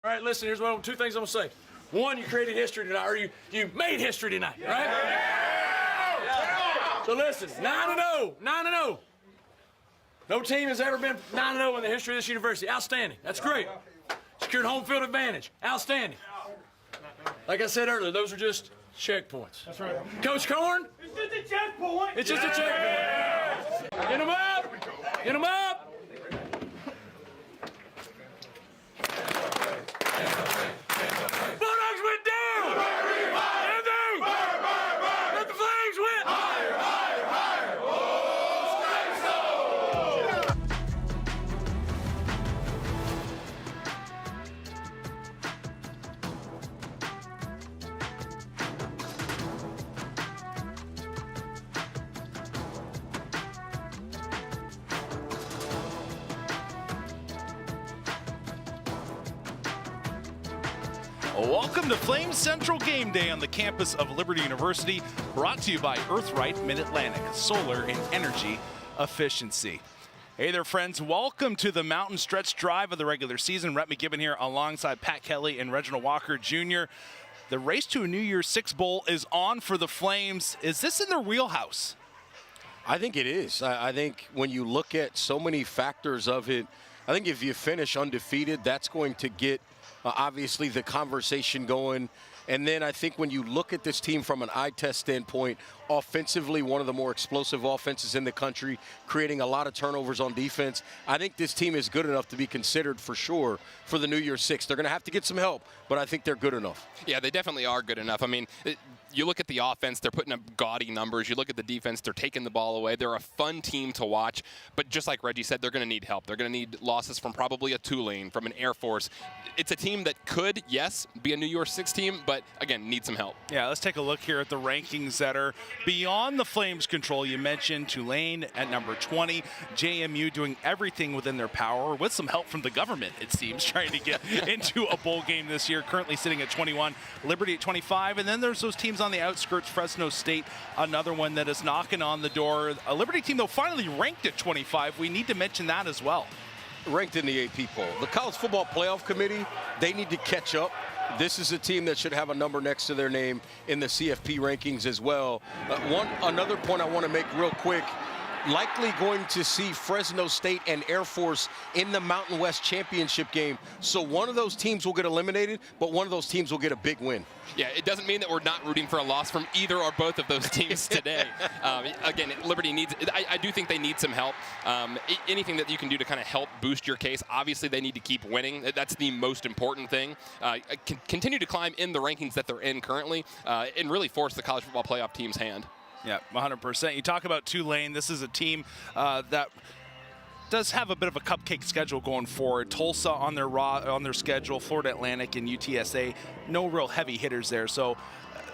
All right, listen, here's two things I'm going to say. One, you created history tonight, or you made history tonight, right? Yeah. So listen, 9-0, 9-0. No team has ever been 9-0 in the history of this university. Outstanding. That's great. Secured home field advantage. Outstanding. Like I said earlier, those are just checkpoints. That's right. Coach Corn? It's just a checkpoint. It's just a checkpoint. Get them up. Get them up. Bulldogs went down. And down. Let the Flames win. Higher, higher, higher. Welcome to Flames Central Game Day on the campus of Liberty University, brought to you by Earthright Mid-Atlantic, solar and energy efficiency. Hey there, friends. Welcome to the Mountain Stretch Drive of the regular season. Rhett McGibbon here alongside Pat Kelly and Reginald Walker Jr. The race to a New Year's Six Bowl is on for the Flames. Is this in their wheelhouse? I think it is. I think when you look at so many factors of it, I think if you finish undefeated, that's going to get obviously the conversation going. And then I think when you look at this team from an eye test standpoint, offensively, one of the more explosive offenses in the country, creating a lot of turnovers on defense, I think this team is good enough to be considered for sure for the New Year's Six. They're going to have to get some help, but I think they're good enough. Yeah, they definitely are good enough. I mean, you look at the offense, they're putting up gaudy numbers. You look at the defense, they're taking the ball away. They're a fun team to watch, but just like Reggie said, they're going to need help. They're going to need losses from probably a Tulane, from an Air Force. It's a team that could, yes, be a New Year's Six team, but again, need some help. Yeah, let's take a look here at the rankings that are beyond the Flames' control. You mentioned Tulane at number 20, JMU doing everything within their power, with some help from the government, it seems, trying to get into a bowl game this year, currently sitting at 21, Liberty at 25, and then there's those teams on the outskirts, Fresno State, another one that is knocking on the door. A Liberty team, though, finally ranked at 25. We need to mention that as well. Ranked in the AP poll. The College Football Playoff Committee, they need to catch up. This is a team that should have a number next to their name in the CFP rankings as well. Another point I want to make real quick, likely going to see Fresno State and Air Force in the Mountain West Championship game. So one of those teams will get eliminated, but one of those teams will get a big win. Yeah, it doesn't mean that we're not rooting for a loss from either or both of those teams today. Again, Liberty needs, I do think they need some help. Anything that you can do to kind of help boost your case, obviously they need to keep winning. That's the most important thing. Continue to climb in the rankings that they're in currently and really force the college football playoff team's hand. Yeah, 100%. You talk about Tulane. This is a team that does have a bit of a cupcake schedule going forward. Tulsa on their schedule, Florida Atlantic and UTSA. No real heavy hitters there. So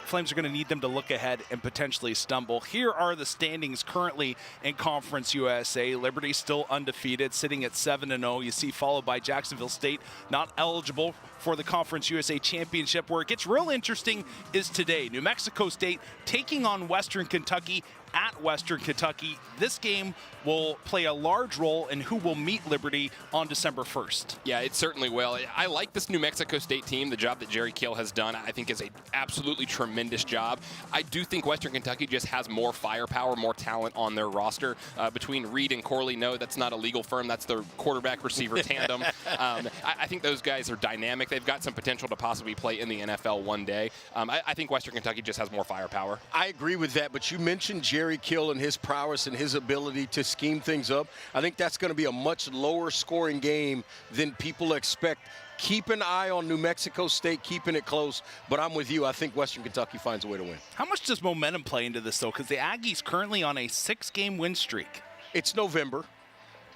Flames are going to need them to look ahead and potentially stumble. Here are the standings currently in Conference USA. Liberty still undefeated, sitting at 7-0. You see, followed by Jacksonville State, not eligible for the Conference USA Championship. Where it gets real interesting is today. New Mexico State taking on Western Kentucky at Western Kentucky. This game will play a large role in who will meet Liberty on December 1st. Yeah, it certainly will. I like this New Mexico State team. The job that Jerry Kill has done, I think, is an absolutely tremendous job. I do think Western Kentucky just has more firepower, more talent on their roster. Between Reed and Corley, no, that's not a legal firm. That's their quarterback-receiver tandem. I think those guys are dynamic. They've got some potential to possibly play in the NFL one day. I think Western Kentucky just has more firepower. I agree with that, but you mentioned Jerry Kill and his prowess and his ability to scheme things up. I think that's going to be a much lower scoring game than people expect. Keep an eye on New Mexico State, keeping it close, but I'm with you. I think Western Kentucky finds a way to win. How much does momentum play into this, though? Because the Aggies currently on a 6-game win streak. It's November,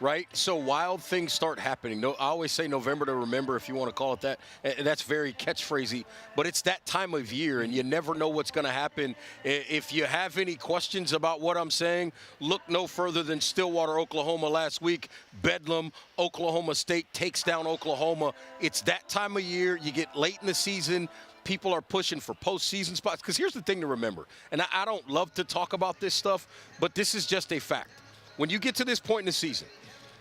right? So wild things start happening. No, I always say November to remember, if you want to call it that. That's very catchphrasey, but it's that time of year, and you never know what's going to happen. If you have any questions about what I'm saying, look no further than Stillwater, Oklahoma last week. Bedlam, Oklahoma State takes down Oklahoma. It's that time of year. You get late in the season. People are pushing for postseason spots. Because here's the thing to remember, and I don't love to talk about this stuff, but this is just a fact. When you get to this point in the season,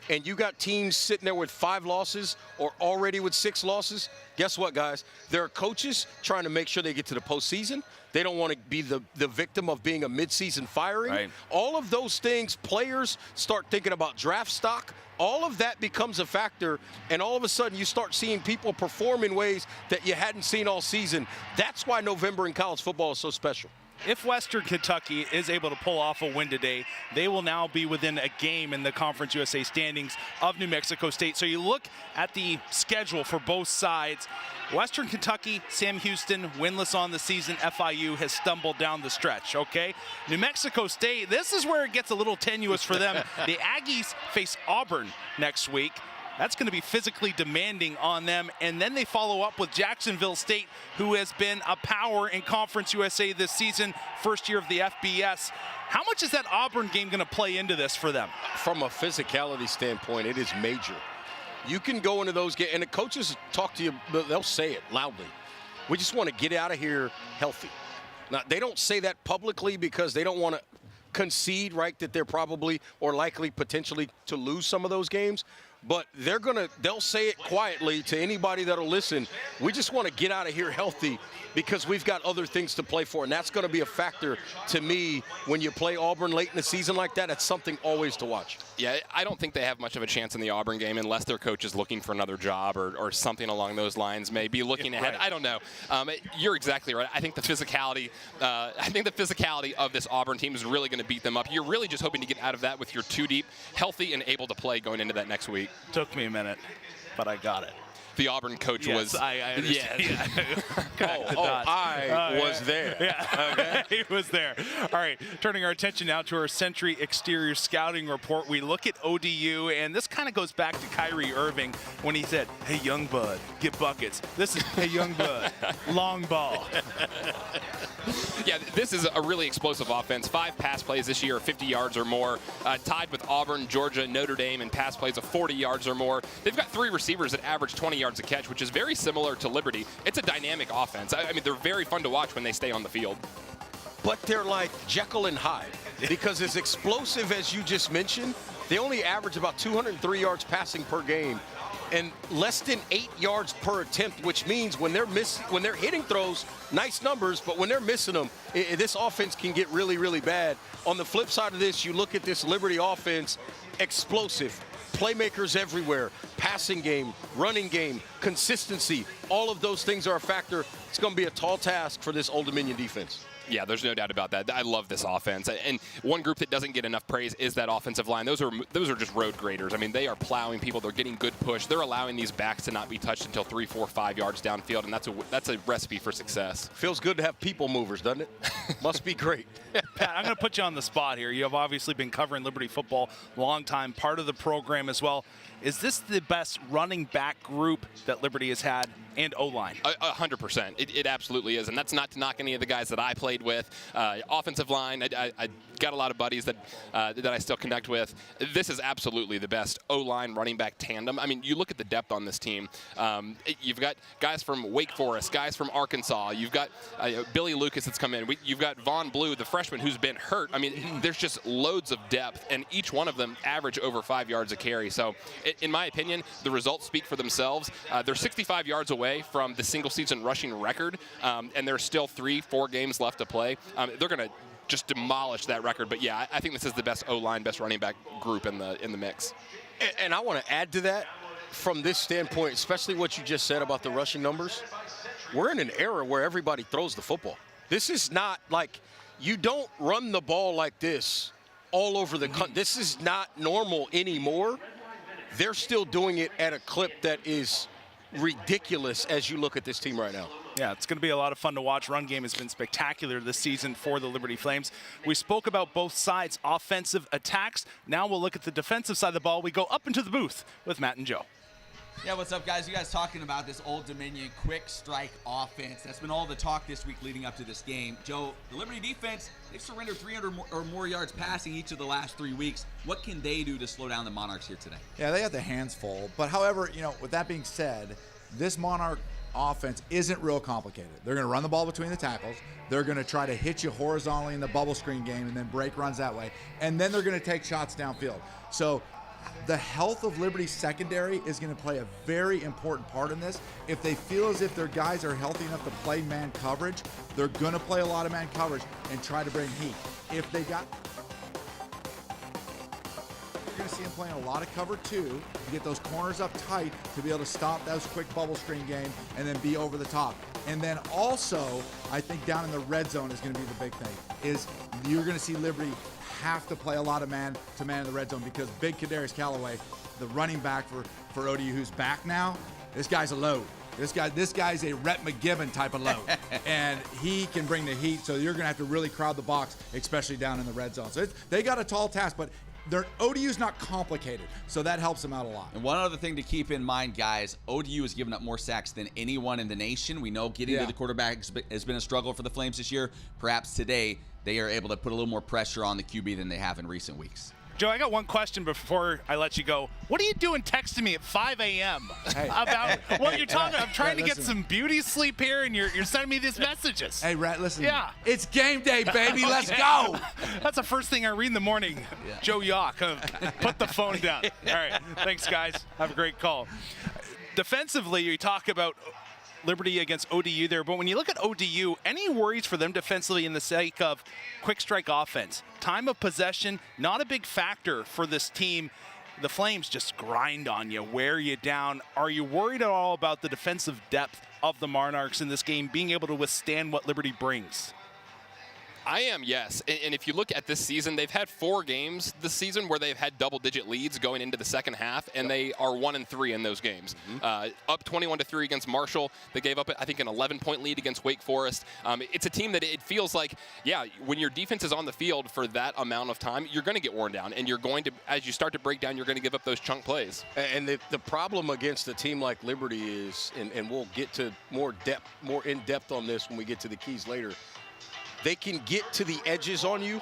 and you got teams sitting there with 5 losses or already with 6 losses, guess what, guys? There are coaches trying to make sure they get to the postseason. They don't want to be the victim of being a midseason firing. Right. All of those things, players start thinking about draft stock. All of that becomes a factor, and all of a sudden you start seeing people perform in ways that you hadn't seen all season. That's why November in college football is so special. If Western Kentucky is able to pull off a win today, they will now be within a game in the Conference USA standings of New Mexico State. So you look at the schedule for both sides. Western Kentucky, Sam Houston, winless on the season. FIU has stumbled down the stretch, okay? New Mexico State, this is where it gets a little tenuous for them. The Aggies face Auburn next week. That's going to be physically demanding on them. And then they follow up with Jacksonville State, who has been a power in Conference USA this season, first year of the FBS. How much is that Auburn game going to play into this for them? From a physicality standpoint, it is major. You can go into those games, and the coaches talk to you, they'll say it loudly. We just want to get out of here healthy. Now, they don't say that publicly because they don't want to concede, right, that they're probably or likely potentially to lose some of those games. But they'll say it quietly to anybody that'll listen. We just want to get out of here healthy because we've got other things to play for. And that's going to be a factor to me when you play Auburn late in the season like that. It's something always to watch. Yeah, I don't think they have much of a chance in the Auburn game unless their coach is looking for another job or something along those lines, maybe looking ahead. Right. I don't know. You're exactly right. I think the physicality of this Auburn team is really going to beat them up. You're really just hoping to get out of that with your 2 deep, healthy, and able to play going into that next week. Took me a minute, but I got it. The Auburn coach was. I understand. Yeah. I was there. Yeah, okay. He was there. All right, turning our attention now to our Century Exterior Scouting Report. We look at ODU, and this kind of goes back to Kyrie Irving when he said, "Hey, young bud, get buckets." This is, "Hey, young bud, long ball." Yeah, this is a really explosive offense. 5 pass plays this year, 50 yards or more. Tied with Auburn, Georgia, Notre Dame in pass plays of 40 yards or more. They've got 3 receivers that average 20 yards a catch, which is very similar to Liberty. It's a dynamic offense. I mean, they're very fun to watch when they stay on the field. But they're like Jekyll and Hyde because as explosive as you just mentioned, they only average about 203 yards passing per game and less than 8 yards per attempt, which means when they're hitting throws, nice numbers, but when they're missing them, this offense can get really, really bad. On the flip side of this, you look at this Liberty offense, explosive, playmakers everywhere, passing game, running game, consistency, all of those things are a factor. It's going to be a tall task for this Old Dominion defense. Yeah, there's no doubt about that. I love this offense. And one group that doesn't get enough praise is that offensive line. Those are just road graders. I mean, they are plowing people. They're getting good push. They're allowing these backs to not be touched until 3, 4, 5 yards downfield, and that's a recipe for success. Feels good to have people movers, doesn't it? Must be great. Pat, I'm going to put you on the spot here. You have obviously been covering Liberty football a long time, part of the program as well. Is this the best running back group that Liberty has had, and O-line? 100%. It absolutely is, and that's not to knock any of the guys that I played with. Offensive line, I got a lot of buddies that I still connect with. This is absolutely the best O-line running back tandem. I mean, you look at the depth on this team. You've got guys from Wake Forest, guys from Arkansas. You've got Billy Lucas that's come in. You've got Vaughn Blue, the freshman, who's been hurt. I mean, there's just loads of depth, and each one of them average over 5 yards a carry. So, in my opinion, the results speak for themselves. They're 65 yards away from the single-season rushing record, and there's still 3-4 games left to play. They're going to just demolish that record. But, yeah, I think this is the best O-line, best running back group in the mix. And I want to add to that from this standpoint, especially what you just said about the rushing numbers. We're in an era where everybody throws the football. This is not like you don't run the ball like this all over the country. This is not normal anymore. They're still doing it at a clip that is ridiculous as you look at this team right now. Yeah, it's going to be a lot of fun to watch. Run game has been spectacular this season for the Liberty Flames. We spoke about both sides' offensive attacks. Now we'll look at the defensive side of the ball. We go up into the booth with Matt and Joe. Yeah, what's up, guys? You guys talking about this Old Dominion quick strike offense. That's been all the talk this week leading up to this game. Joe, the Liberty defense, they've surrendered 300 or more yards passing each of the last 3 weeks. What can they do to slow down the Monarchs here today? Yeah, they got their hands full. But however, with that being said, this Monarch offense isn't real complicated. They're going to run the ball between the tackles. They're going to try to hit you horizontally in the bubble screen game and then break runs that way. And then they're going to take shots downfield. So The health of Liberty's secondary is going to play a very important part in this. If they feel as if their guys are healthy enough to play man coverage, they're going to play a lot of man coverage and try to bring heat. If they got... You're going to see them playing a lot of cover 2 to get those corners up tight to be able to stop those quick bubble screen game and then be over the top. And then also, I think down in the red zone is going to be the big thing, is you're going to see Liberty have to play a lot of man-to-man in the red zone because big Kadarius Callaway, the running back for ODU who's back now, this guy's a load. This guy's a Rhett McGibbon type of load, and he can bring the heat, so you're going to have to really crowd the box, especially down in the red zone. So they got a tall task, but ODU's not complicated, so that helps them out a lot. And one other thing to keep in mind, guys, ODU has given up more sacks than anyone in the nation. We know getting to the quarterback has been a struggle for the Flames this year. Perhaps today they are able to put a little more pressure on the QB than they have in recent weeks. Joe, I got one question before I let you go. What are you doing texting me at 5 a.m. about what you're talking about? I'm trying to get some beauty sleep here, and you're sending me these messages. Hey, Rat, listen. Yeah. It's game day, baby. Let's go. That's the first thing I read in the morning. Yeah. Joe Yock, put the phone down. All right. Thanks, guys. Have a great call. Defensively, you talk about Liberty against ODU there, but when you look at ODU, any worries for them defensively in the sake of quick strike offense? Time of possession, not a big factor for this team. The Flames just grind on you, wear you down. Are you worried at all about the defensive depth of the Monarchs in this game, being able to withstand what Liberty brings? I am, yes. And if you look at this season, they've had 4 games this season where they've had double-digit leads going into the second half, and they are 1-3 in those games. Up 21-3 against Marshall. They gave up, I think, an 11-point lead against Wake Forest. It's a team that it feels like, yeah, when your defense is on the field for that amount of time, you're going to get worn down, and you're going to, as you start to break down, you're going to give up those chunk plays. And the problem against a team like Liberty is, and we'll get to more in-depth on this when we get to the keys later, they can get to the edges on you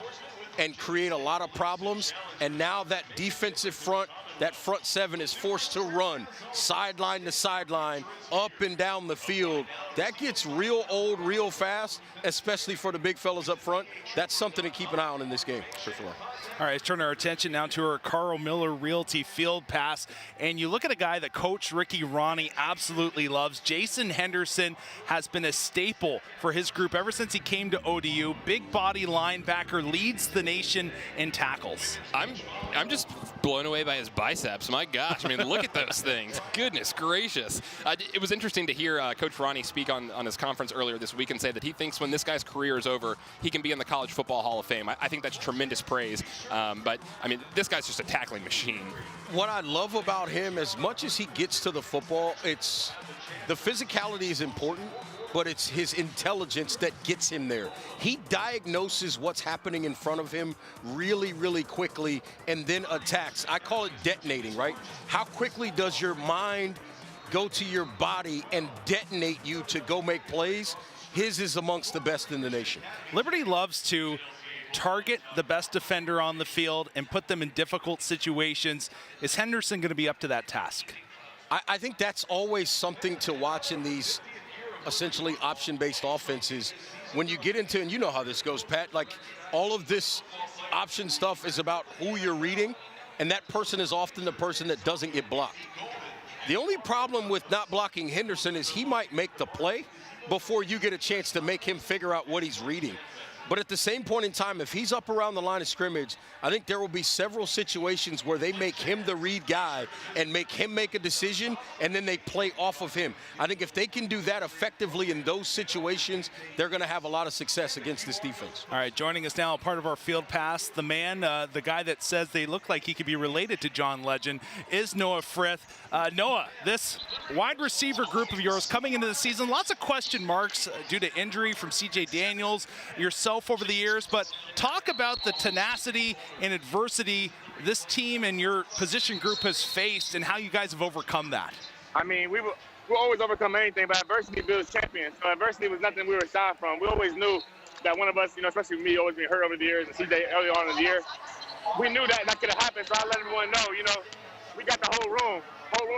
and create a lot of problems. And now that defensive front, that front 7 is forced to run sideline to sideline, up and down the field. That gets real old real fast, especially for the big fellas up front. That's something to keep an eye on in this game, for sure. All right, let's turn our attention now to our Carl Miller Realty Field Pass. And you look at a guy that Coach Ricky Rahne absolutely loves. Jason Henderson has been a staple for his group ever since he came to ODU. Big body linebacker, leads the nation in tackles. I'm just blown away by his biceps. My gosh, I mean, look at those things. Goodness gracious. It was interesting to hear Coach Rahne speak on his conference earlier this week and say that he thinks when this guy's career is over, he can be in the College Football Hall of Fame. I think that's tremendous praise. But, I mean, this guy's just a tackling machine. What I love about him, as much as he gets to the football, it's the physicality is important, but it's his intelligence that gets him there. He diagnoses what's happening in front of him really, really quickly and then attacks. I call it detonating, right? How quickly does your mind go to your body and detonate you to go make plays? His is amongst the best in the nation. Liberty loves to target the best defender on the field and put them in difficult situations. Is Henderson going to be up to that task? I think that's always something to watch in these essentially option-based offenses. When you get into, and you know how this goes, Pat, like all of this option stuff is about who you're reading, and that person is often the person that doesn't get blocked. The only problem with not blocking Henderson is he might make the play before you get a chance to make him figure out what he's reading. But at the same point in time, if he's up around the line of scrimmage, I think there will be several situations where they make him the read guy and make him make a decision, and then they play off of him. I think if they can do that effectively in those situations, they're going to have a lot of success against this defense. All right, joining us now, part of our field pass, the man, the guy that says they look like he could be related to John Legend, is Noah Frith. Noah, this wide receiver group of yours coming into the season, lots of question marks due to injury from C.J. Daniels, yourself over the years, but talk about the tenacity and adversity this team and your position group has faced and how you guys have overcome that. I mean, we'll always overcome anything, but adversity builds champions. So adversity was nothing we were aside from. We always knew that one of us, especially me, always been hurt over the years, and CJ early on in the year, we knew that could have happened, so I let everyone know, we got the whole room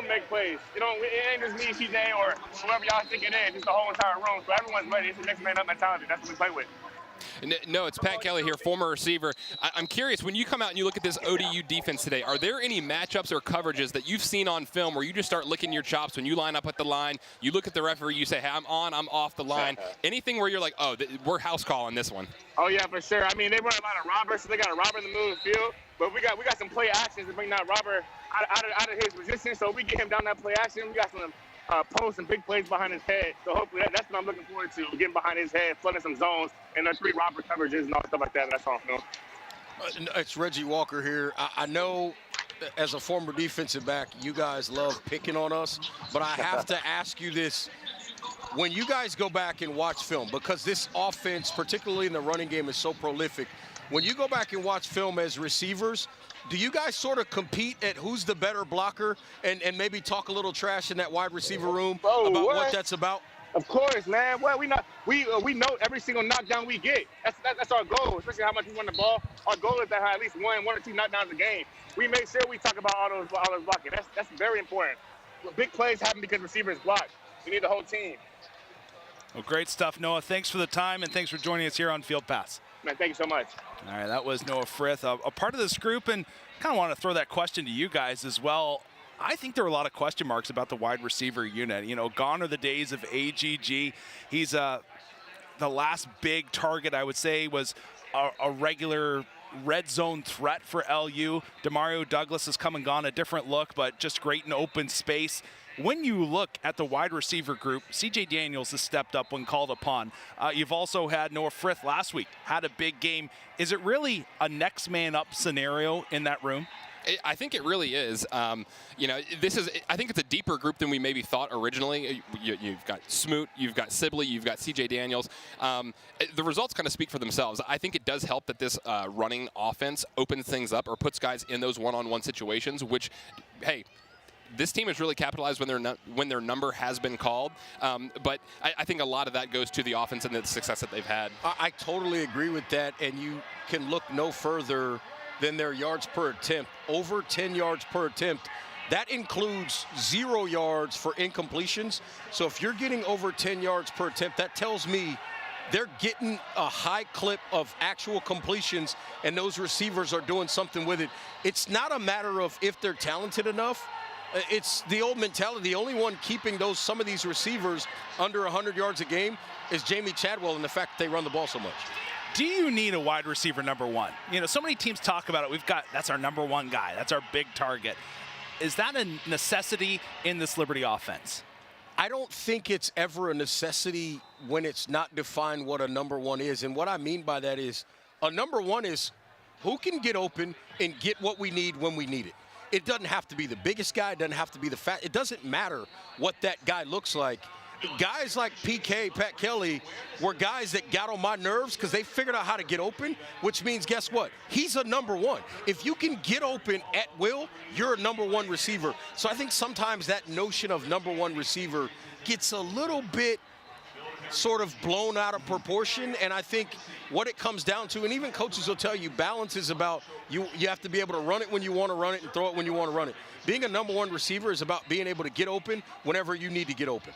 make plays. It ain't just me, CJ, or whoever y'all think it is. It's the whole entire room. So everyone's ready. It's a next man up mentality. That's what we play with. No, it's Pat Kelly here, former receiver. I'm curious, when you come out and you look at this ODU defense today, are there any matchups or coverages that you've seen on film where you just start licking your chops when you line up at the line, you look at the referee, you say, hey, I'm on, I'm off the line. Anything where you're like, oh, we're house calling this one? Oh, yeah, for sure. I mean, they run a lot of robbers, so they got a robber in the middle of the field. But we got some play actions to bring that robber out of his position. So we get him down that play action. We got some posts and big plays behind his head. So hopefully that's what I'm looking forward to, getting behind his head, flooding some zones, and the 3 robber coverages and all stuff like that. That's all I'm feeling. It's Reggie Walker here. I know as a former defensive back, you guys love picking on us, but I have to ask you this. When you guys go back and watch film, because this offense, particularly in the running game, is so prolific, when you go back and watch film as receivers, do you guys sort of compete at who's the better blocker and maybe talk a little trash in that wide receiver room about what that's about? Of course, man. Well, we know every single knockdown we get. That's our goal, especially how much we run the ball. Our goal is to have at least one or 2 knockdowns a game. We make sure we talk about all those blocking. That's very important. Big plays happen because receivers block. We need the whole team. Well, great stuff, Noah. Thanks for the time, and thanks for joining us here on Field Pass. Man, thank you so much. All right, that was Noah Frith, a part of this group, and kind of want to throw that question to you guys as well. I think there are a lot of question marks about the wide receiver unit. You know, gone are the days of AGG. He's the last big target, I would say, was a regular red zone threat for LU. Demario Douglas has come and gone, a different look, but just great in open space. When you look at the wide receiver group, C.J. Daniels has stepped up when called upon. You've also had Noah Frith last week, had a big game. Is it really a next man up scenario in that room? I think it really is. You know, I think it's a deeper group than we maybe thought originally. You've got Smoot, you've got Sibley, you've got C.J. Daniels. The results kind of speak for themselves. I think it does help that this running offense opens things up or puts guys in those one-on-one situations, which, hey, this team has really capitalized when their number has been called. But I think a lot of that goes to the offense and the success that they've had. I totally agree with that, and you can look no further than their yards per attempt, over 10 yards per attempt. That includes 0 yards for incompletions. So if you're getting over 10 yards per attempt, that tells me they're getting a high clip of actual completions, and those receivers are doing something with it. It's not a matter of if they're talented enough. It's the old mentality. The only one keeping some of these receivers under 100 yards a game is Jamie Chadwell, and the fact that they run the ball so much. Do you need a wide receiver number one? You know, so many teams talk about it. That's our number one guy. That's our big target. Is that a necessity in this Liberty offense? I don't think it's ever a necessity when it's not defined what a number one is. And what I mean by that is a number one is who can get open and get what we need when we need it. It doesn't have to be the biggest guy. It doesn't have to be the fat. It doesn't matter what that guy looks like. Guys like PK, Pat Kelly, were guys that got on my nerves because they figured out how to get open, which means, guess what? He's a number one. If you can get open at will, you're a number one receiver. So I think sometimes that notion of number one receiver gets a little bit sort of blown out of proportion, and I think what it comes down to, and even coaches will tell you, balance is about you have to be able to run it when you want to run it and throw it when you want to run it. Being a number one receiver is about being able to get open whenever you need to get open.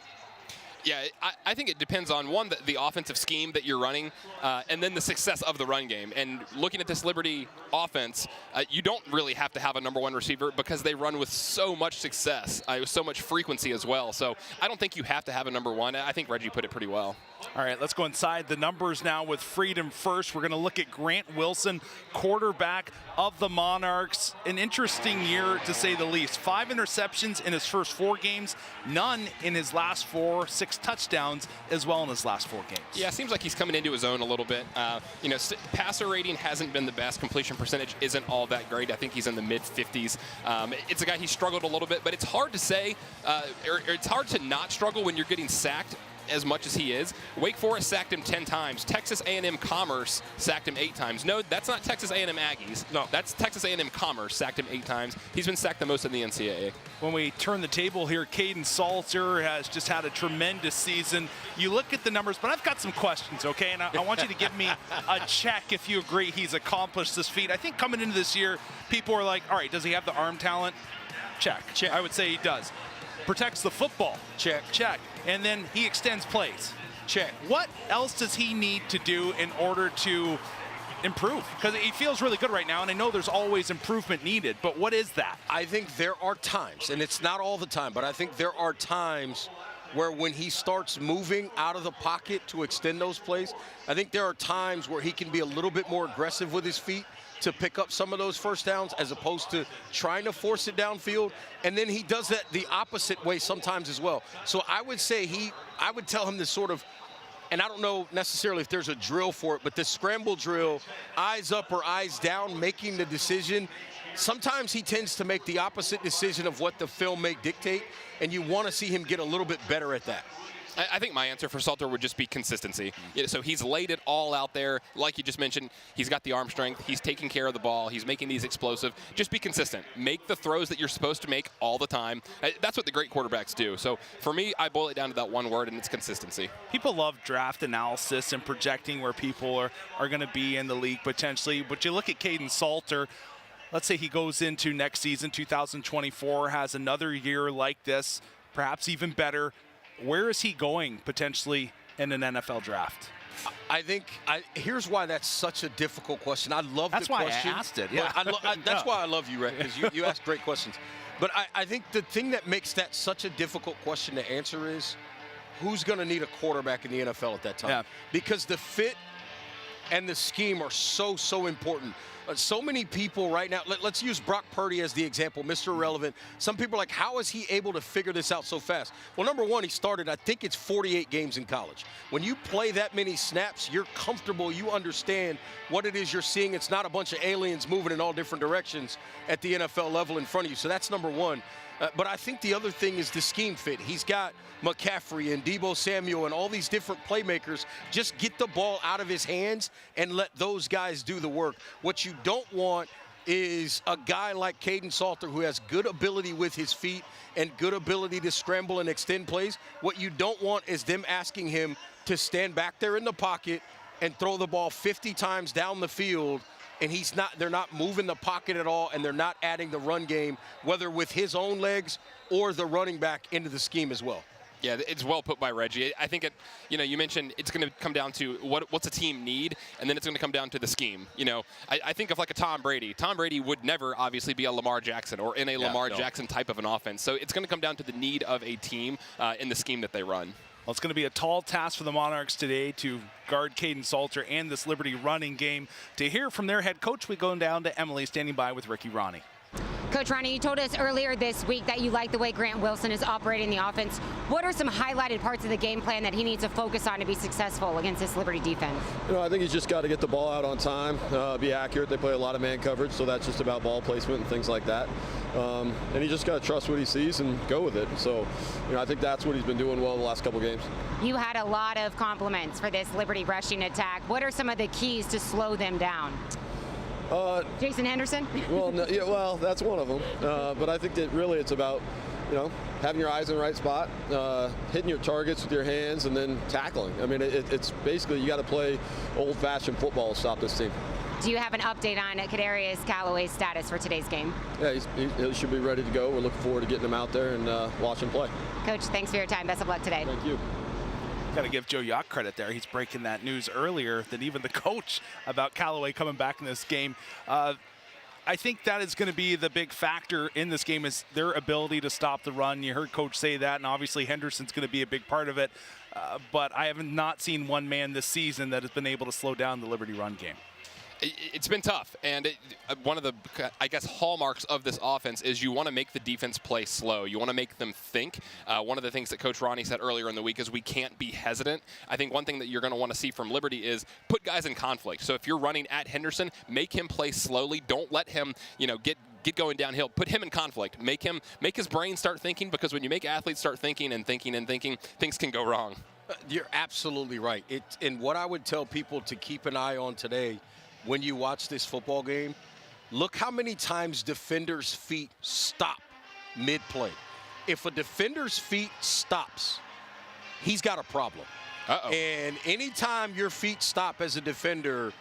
Yeah, I think it depends on, one, the offensive scheme that you're running, and then the success of the run game. And looking at this Liberty offense, you don't really have to have a number one receiver because they run with so much success, with so much frequency as well. So I don't think you have to have a number one. I think Reggie put it pretty well. All right, let's go inside the numbers now with Freedom First. We're going to look at Grant Wilson, quarterback of the Monarchs. An interesting year, to say the least. 5 interceptions in his first 4 games, none in his last 4, 6 touchdowns as well in his last 4 games. Yeah, it seems like he's coming into his own a little bit. You know, passer rating hasn't been the best. Completion percentage isn't all that great. I think he's in the mid-50s. It's a guy he struggled a little bit, but it's hard to say, or it's hard to not struggle when you're getting sacked as much as he is. Wake Forest sacked him 10 times. Texas A&M Commerce sacked him 8 times. No, that's not Texas A&M Aggies. No, that's Texas A&M Commerce sacked him 8 times. He's been sacked the most in the NCAA. When we turn the table here, Caden Salter has just had a tremendous season. You look at the numbers, but I've got some questions, okay? And I want you to give me a check if you agree he's accomplished this feat. I think coming into this year, people are like, all right, does he have the arm talent? Check. I would say he does. Protects the football. Check. And then he extends plays. Check. What else does he need to do in order to improve? Because he feels really good right now, and I know there's always improvement needed, but what is that? I think there are times, and it's not all the time, but I think there are times where when he starts moving out of the pocket to extend those plays, I think there are times where he can be a little bit more aggressive with his feet to pick up some of those first downs as opposed to trying to force it downfield. And then he does that the opposite way sometimes as well. So I would say I would tell him this sort of, and I don't know necessarily if there's a drill for it, but this scramble drill, eyes up or eyes down, making the decision. Sometimes he tends to make the opposite decision of what the film may dictate, and you want to see him get a little bit better at that. I think my answer for Salter would just be consistency. So he's laid it all out there. Like you just mentioned, he's got the arm strength. He's taking care of the ball. He's making these explosive. Just be consistent. Make the throws that you're supposed to make all the time. That's what the great quarterbacks do. So for me, I boil it down to that one word, and it's consistency. People love draft analysis and projecting where people are going to be in the league potentially. But you look at Caden Salter, let's say he goes into next season, 2024, has another year like this, perhaps even better. Where is he going potentially in an NFL draft? I think here's why that's such a difficult question. I love the question. That's why I asked it. Yeah. That's why I love you, Rick, because you ask great questions. But I think the thing that makes that such a difficult question to answer is who's going to need a quarterback in the NFL at that time? Yeah. Because the fit and the scheme are so important. So many people right now, let's use Brock Purdy as the example, Mr. Irrelevant. Some people are like, how is he able to figure this out so fast? Well, number one, he started, I think it's 48 games in college. When you play that many snaps, you're comfortable, you understand what it is you're seeing. It's not a bunch of aliens moving in all different directions at the NFL level in front of you. So that's number one. But I think the other thing is the scheme fit. He's got McCaffrey and Deebo Samuel and all these different playmakers. Just get the ball out of his hands and let those guys do the work. What you don't want is a guy like Caden Salter who has good ability with his feet and good ability to scramble and extend plays. What you don't want is them asking him to stand back there in the pocket and throw the ball 50 times down the field, and they're not moving the pocket at all, and they're not adding the run game, whether with his own legs or the running back into the scheme as well. Yeah, it's well put by Reggie. I think you mentioned it's going to come down to what's a team need, and then it's going to come down to the scheme. I think of like a Tom Brady. Tom Brady would never obviously be a Lamar Jackson or in a Lamar Jackson type of an offense. So it's going to come down to the need of a team in the scheme that they run. Well, it's going to be a tall task for the Monarchs today to guard Caden Salter and this Liberty running game. To hear from their head coach, we go down to Emily, standing by with Ricky Rahne. Coach Rahne, you told us earlier this week that you like the way Grant Wilson is operating the offense. What are some highlighted parts of the game plan that he needs to focus on to be successful against this Liberty defense? I think he's just got to get the ball out on time, be accurate. They play a lot of man coverage, so that's just about ball placement and things like that. And he just got to trust what he sees and go with it. So, I think that's what he's been doing well the last couple games. You had a lot of compliments for this Liberty rushing attack. What are some of the keys to slow them down? Jason Henderson? Well, that's one of them. But I think that really it's about, having your eyes in the right spot, hitting your targets with your hands, and then tackling. I mean, it's basically you got to play old-fashioned football to stop this team. Do you have an update on Kadarius Callaway's status for today's game? Yeah, he should be ready to go. We're looking forward to getting him out there and watch him play. Coach, thanks for your time. Best of luck today. Thank you. Got to give Joe Yock credit there. He's breaking that news earlier than even the coach about Callaway coming back in this game. I think that is going to be the big factor in this game is their ability to stop the run. You heard Coach say that, and obviously Henderson's going to be a big part of it. But I have not seen one man this season that has been able to slow down the Liberty run game. It's been tough, and one of the, hallmarks of this offense is you want to make the defense play slow. You want to make them think. One of the things that Coach Rahne said earlier in the week is we can't be hesitant. I think one thing that you're going to want to see from Liberty is put guys in conflict. So if you're running at Henderson, make him play slowly. Don't let him, get going downhill. Put him in conflict. Make his brain start thinking, because when you make athletes start thinking and thinking and thinking, things can go wrong. You're absolutely right. And what I would tell people to keep an eye on today, when you watch this football game, look how many times defenders' feet stop mid-play. If a defender's feet stops, he's got a problem. Uh-oh. And anytime your feet stop as a defender,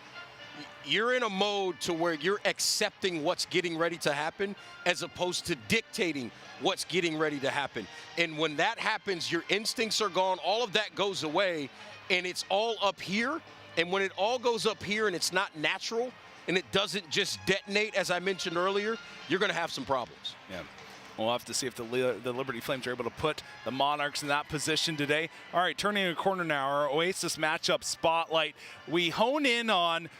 you're in a mode to where you're accepting what's getting ready to happen as opposed to dictating what's getting ready to happen. And when that happens, your instincts are gone, all of that goes away, and it's all up here. And when it all goes up here and it's not natural and it doesn't just detonate, as I mentioned earlier, you're going to have some problems. Yeah. We'll have to see if the Liberty Flames are able to put the Monarchs in that position today. All right, turning a corner now, our Oasis matchup spotlight. We hone in on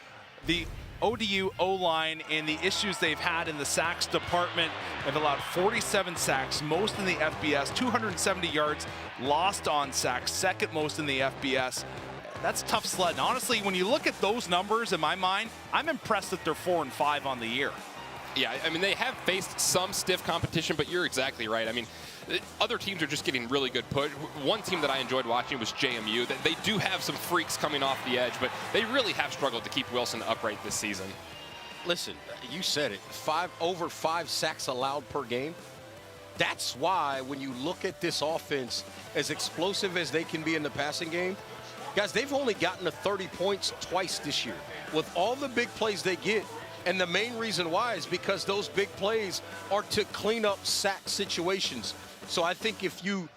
the ODU O-line and the issues they've had in the sacks department. They've allowed 47 sacks, most in the FBS, 270 yards lost on sacks, second most in the FBS. That's tough sledding. Honestly, when you look at those numbers, in my mind, I'm impressed that they're 4-5 on the year. Yeah, I mean, they have faced some stiff competition, but you're exactly right. I mean, other teams are just getting really good push. One team that I enjoyed watching was JMU. They do have some freaks coming off the edge, but they really have struggled to keep Wilson upright this season. Listen, you said it, over 5 sacks allowed per game. That's why when you look at this offense, as explosive as they can be in the passing game, guys, they've only gotten to 30 points twice this year. With all the big plays they get, and the main reason why is because those big plays are to clean up sack situations. So I think if you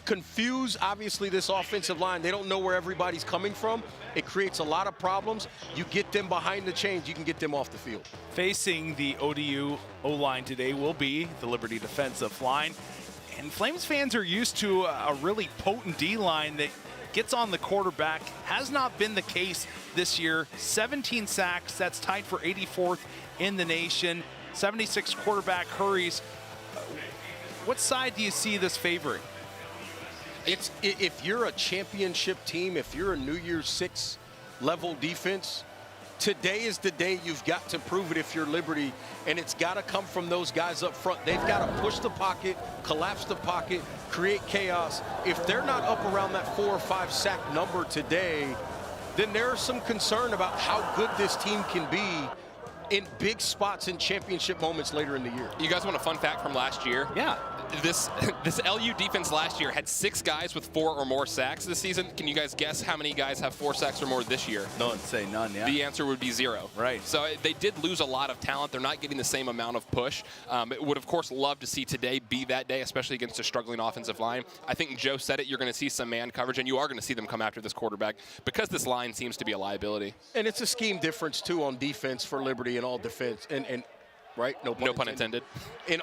confuse, obviously, this offensive line, they don't know where everybody's coming from. It creates a lot of problems. You get them behind the chains, you can get them off the field. Facing the ODU O-line today will be the Liberty defensive line. And Flames fans are used to a really potent D-line that gets on the quarterback. Has not been the case this year. 17 sacks, that's tied for 84th in the nation. 76 quarterback hurries. What side do you see this favoring? If you're a championship team, if you're a New Year's Six level defense, today is the day you've got to prove it if you're Liberty, and it's got to come from those guys up front. They've got to push the pocket, collapse the pocket, create chaos. If they're not up around that 4 or 5 sack number today, then there's some concern about how good this team can be in big spots in championship moments later in the year. You guys want a fun fact from last year? Yeah. This LU defense last year had 6 guys with 4 or more sacks this season. Can you guys guess how many guys have 4 sacks or more this year? None. Say none, yeah. The answer would be 0. Right. So they did lose a lot of talent. They're not getting the same amount of push. It would, of course, love to see today be that day, especially against a struggling offensive line. I think Joe said it. You're going to see some man coverage, and you are going to see them come after this quarterback because this line seems to be a liability. And it's a scheme difference, too, on defense for Liberty and all defense. And right? No pun intended. In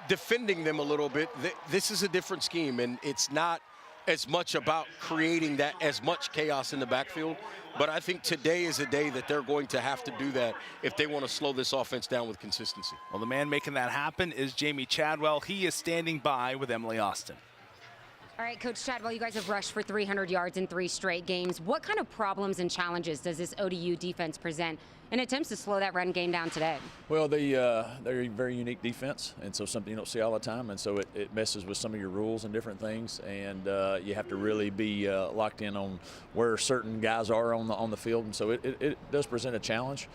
defending them a little bit, this is a different scheme, and it's not as much about creating that as much chaos in the backfield. But I think today is a day that they're going to have to do that if they want to slow this offense down with consistency. Well, the man making that happen is Jamie Chadwell. He is standing by with Emily Austin. All right, Coach Chadwell, you guys have rushed for 300 yards in 3 straight games. What kind of problems and challenges does this ODU defense present in attempts to slow that run game down today? Well, they're a very unique defense, and so something you don't see all the time, and so it messes with some of your rules and different things, and you have to really be locked in on where certain guys are on the field, and so it does present a challenge.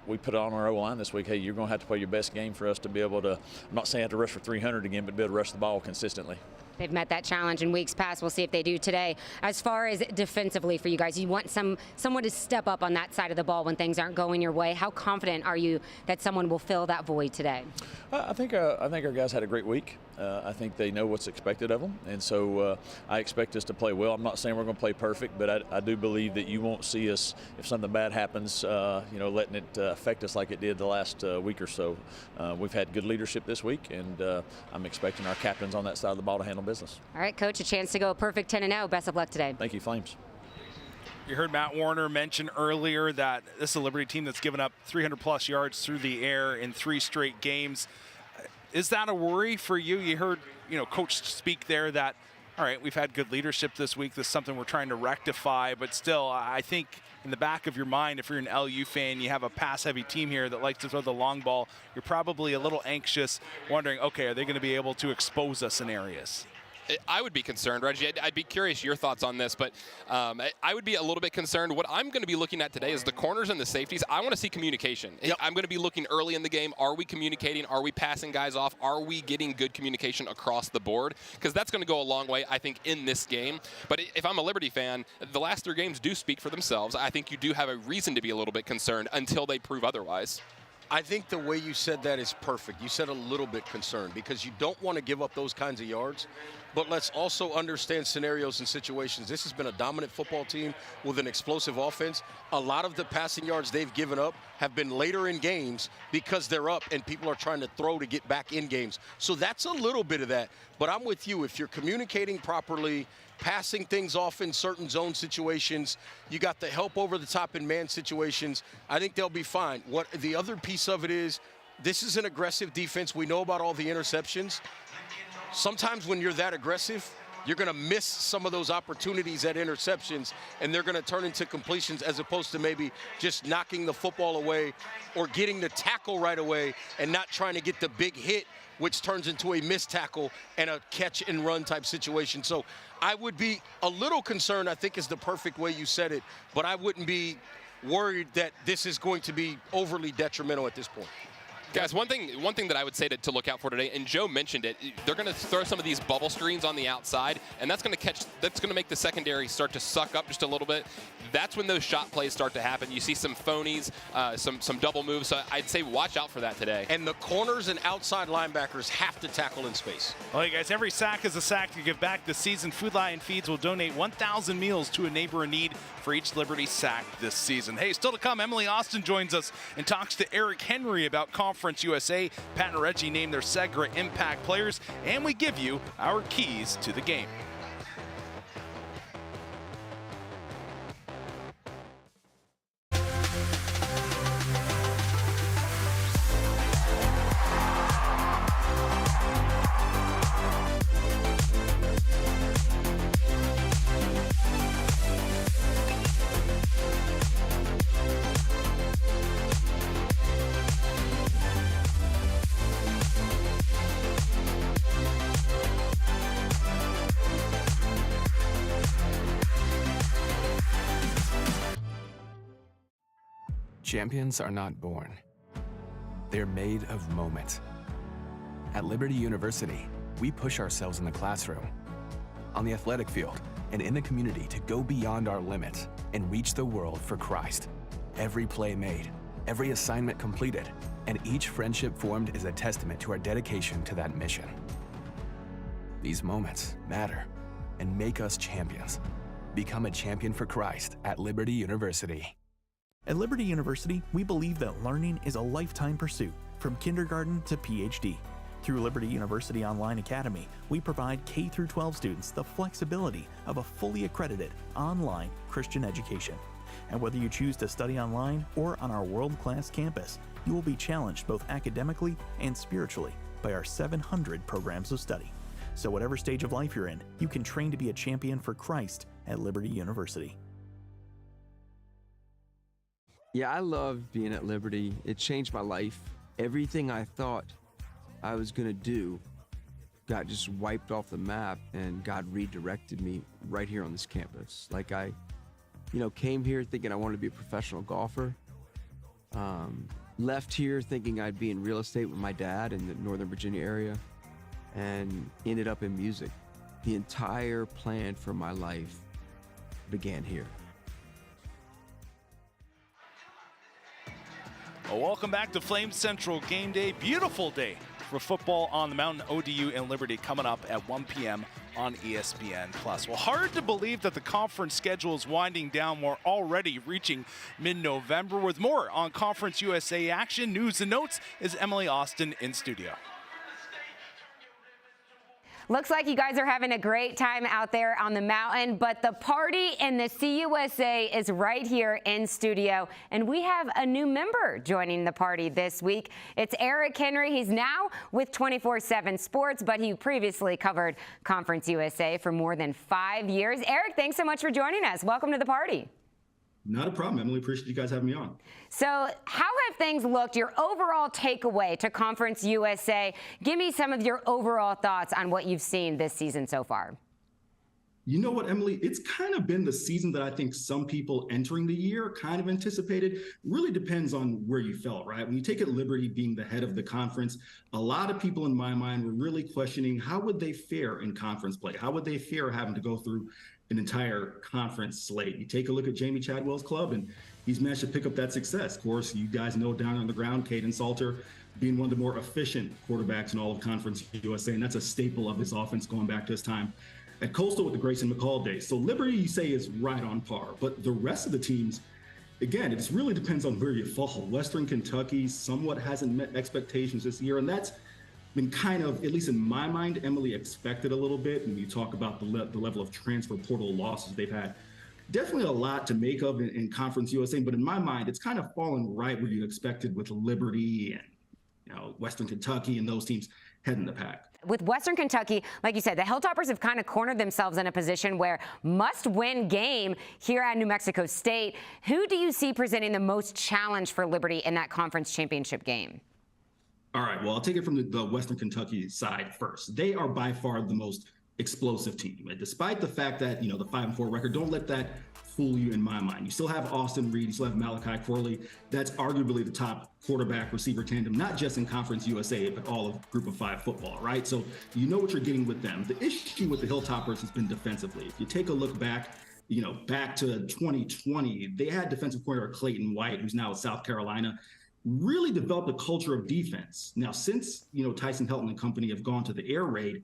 We put it on our O-line this week. Hey, you're going to have to play your best game for us to be able to, I'm not saying have to rush for 300 again, but be able to rush the ball consistently. They've met that challenge in weeks past. We'll see if they do today. As far as defensively for you guys, you want someone to step up on that side of the ball when things aren't going your way. How confident are you that someone will fill that void today? I think our guys had a great week. I think they know what's expected of them, and so I expect us to play well. I'm not saying we're going to play perfect, but I do believe that you won't see us, if something bad happens, letting it affect us like it did the last week or so. We've had good leadership this week, and I'm expecting our captains on that side of the ball to handle business. All right, Coach, a chance to go perfect 10-0. Best of luck today. Thank you, Flames. You heard Matt Warner mention earlier that this is a Liberty team that's given up 300-plus yards through the air in 3 straight games. Is that a worry for you? You heard, Coach speak there that, all right, we've had good leadership this week. This is something we're trying to rectify. But still, I think in the back of your mind, if you're an LU fan, you have a pass-heavy team here that likes to throw the long ball, you're probably a little anxious, wondering, okay, are they going to be able to expose us in areas? I would be concerned, Reggie. I'd be curious your thoughts on this, but I would be a little bit concerned. What I'm going to be looking at today is the corners and the safeties. I want to see communication. Yep. I'm going to be looking early in the game. Are we communicating? Are we passing guys off? Are we getting good communication across the board? Because that's going to go a long way, I think, in this game. But if I'm a Liberty fan, the last 3 games do speak for themselves. I think you do have a reason to be a little bit concerned until they prove otherwise. I think the way you said that is perfect. You said a little bit concerned because you don't want to give up those kinds of yards. But let's also understand scenarios and situations. This has been a dominant football team with an explosive offense. A lot of the passing yards they've given up have been later in games because they're up and people are trying to throw to get back in games. So that's a little bit of that. But I'm with you. If you're communicating properly, passing things off in certain zone situations, you got the help over the top in man situations, I think they'll be fine. What the other piece of it is, this is an aggressive defense. We know about all the interceptions. Sometimes when you're that aggressive, you're going to miss some of those opportunities at interceptions, and they're going to turn into completions as opposed to maybe just knocking the football away or getting the tackle right away and not trying to get the big hit, which turns into a missed tackle and a catch and run type situation. So I would be a little concerned, I think is the perfect way you said it, but I wouldn't be worried that this is going to be overly detrimental at this point. Guys, one thing that I would say to look out for today, and Joe mentioned it, they're going to throw some of these bubble screens on the outside, and that's going to make the secondary start to suck up just a little bit. That's when those shot plays start to happen. You see some phonies, some double moves. So I'd say watch out for that today. And the corners and outside linebackers have to tackle in space. Well, hey guys, every sack is a sack to give back this season. Food Lion Feeds will donate 1,000 meals to a neighbor in need for each Liberty sack this season. Hey, still to come, Emily Austin joins us and talks to Eric Henry about Conference USA. Pat and Reggie named their Segra Impact players, and we give you our keys to the game. Champions are not born. They're made of moments. At Liberty University, we push ourselves in the classroom, on the athletic field, and in the community to go beyond our limits and reach the world for Christ. Every play made, every assignment completed, and each friendship formed is a testament to our dedication to that mission. These moments matter and make us champions. Become a champion for Christ at Liberty University. At Liberty University, we believe that learning is a lifetime pursuit, from kindergarten to PhD. Through Liberty University Online Academy, we provide K-12 students the flexibility of a fully accredited online Christian education. And whether you choose to study online or on our world-class campus, you will be challenged both academically and spiritually by our 700 programs of study. So whatever stage of life you're in, you can train to be a champion for Christ at Liberty University. Yeah, I loved being at Liberty. It changed my life. Everything I thought I was going to do got just wiped off the map, and God redirected me right here on this campus. Like I came here thinking I wanted to be a professional golfer. Left here thinking I'd be in real estate with my dad in the Northern Virginia area, and ended up in music. The entire plan for my life began here. Well, welcome back to Flames Central Game Day. Beautiful day for football on the mountain. ODU and Liberty coming up at 1 p.m. on ESPN+. Well, hard to believe that the conference schedule is winding down. We're already reaching mid-November. With more on Conference USA action, news and notes is Emily Austin in studio. Looks like you guys are having a great time out there on the mountain, but the party in the CUSA is right here in studio, and we have a new member joining the party this week. It's Eric Henry. He's now with 24/7 Sports, but he previously covered Conference USA for more than 5 years. Eric, thanks so much for joining us. Welcome to the party. Not a problem, Emily. Appreciate you guys having me on. So how have things looked, your overall takeaway to Conference USA? Give me some of your overall thoughts on what you've seen this season so far. You know what, Emily? It's kind of been the season that I think some people entering the year kind of anticipated. Really depends on where you felt, right? When you take it Liberty being the head of the conference, a lot of people in my mind were really questioning how would they fare in conference play? How would they fare having to go through an entire conference slate? You take a look at Jamie Chadwell's club, and he's managed to pick up that success. Of course, you guys know down on the ground, Caden Salter being one of the more efficient quarterbacks in all of Conference USA, and that's a staple of his offense going back to his time at Coastal with the Grayson McCall days. So Liberty, you say, is right on par. But the rest of the teams, again, it really depends on where you fall. Western Kentucky somewhat hasn't met expectations this year, and that's been kind of, at least in my mind, Emily, expected a little bit when you talk about the level of transfer portal losses they've had. Definitely a lot to make of in Conference USA, but in my mind, it's kind of fallen right where you expected with Liberty and Western Kentucky and those teams heading the pack. With Western Kentucky, like you said, the Hilltoppers have kind of cornered themselves in a position where must-win game here at New Mexico State. Who do you see presenting the most challenge for Liberty in that conference championship game? All right, well, I'll take it from the Western Kentucky side first. They are by far the most explosive team. And despite the fact that, the 5-4 record, don't let that fool you in my mind. You still have Austin Reed, you still have Malachi Corley. That's arguably the top quarterback receiver tandem, not just in Conference USA, but all of Group of 5 football, right? So you know what you're getting with them. The issue with the Hilltoppers has been defensively. If you take a look back, back to 2020, they had defensive coordinator Clayton White, who's now at South Carolina, really developed a culture of defense. Now, since, Tyson Helton and company have gone to the air raid,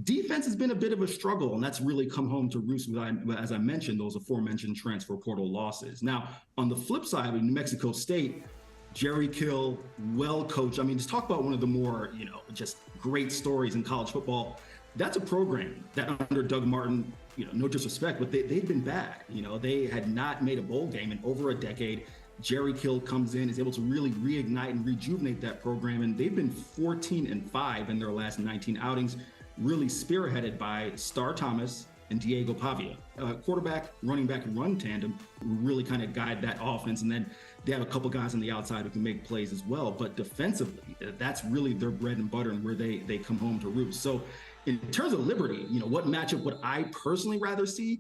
defense has been a bit of a struggle, and that's really come home to roost with, as I mentioned, those aforementioned transfer portal losses. Now, on the flip side, with New Mexico State, Jerry Kill, well coached. I mean, just talk about one of the more, just great stories in college football. That's a program that under Doug Martin, no disrespect, but they've been bad. They had not made a bowl game in over a decade. Jerry Kill comes in, is able to really reignite and rejuvenate that program, and they've been 14-5 in their last 19 outings, really spearheaded by Star Thomas and Diego Pavia. Quarterback, running back, run tandem really kind of guide that offense, and then they have a couple guys on the outside who can make plays as well. But defensively, that's really their bread and butter and where they come home to roost. So in terms of Liberty, what matchup would I personally rather see?